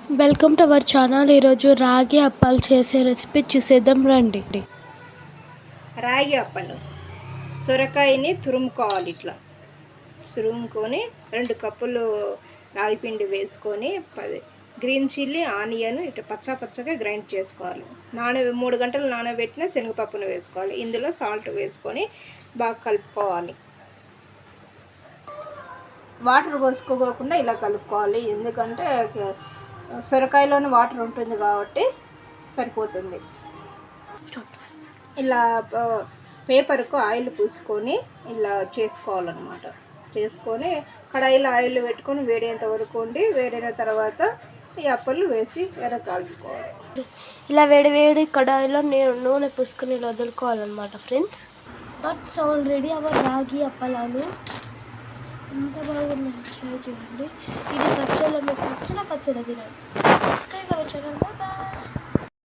Welcome to our channel. ఈరోజు రాగి అప్పాలు చేసే రెసిపీ చూసేద్దాం రండి. రాగి అప్పలు సొరకాయని తురుముకోవాలి. ఇట్లా తురుముకొని 2 కప్పులు రాగి పిండి వేసుకొని గ్రీన్ చిల్లీ, ఆనియన్ ఇట్లా పచ్చగా గ్రైండ్ చేసుకోవాలి. 3 గంటలు నానబెట్టిన శనగపప్పును వేసుకోవాలి. ఇందులో సాల్ట్ వేసుకొని బాగా కలుపుకోవాలి. వాటర్ పోసుకోకుండా ఇలా కలుపుకోవాలి, ఎందుకంటే సొరకాయలోని వాటర్ ఉంటుంది కాబట్టి సరిపోతుంది. ఇలా పేపర్కు ఆయిల్ పూసుకొని ఇలా చేసుకోవాలన్నమాట. చేసుకొని కడాయిలో ఆయిల్ పెట్టుకొని వేడేంత వరకు ఉండి, వేడైన తర్వాత ఈ అప్పలు వేసి కాల్చుకోవాలి. ఇలా వేడి కడాయిలో నూనె పూసుకొని ఇలా వదులుకోవాలన్నమాట ఫ్రెండ్స్. బట్స్ ఆల్రెడీ అవర్ రాగి అప్పలాలు ఎంత బాగున్నాయి ట్రై చేయండి. ఇది పచ్చళ్ళ పచ్చడి తినండి.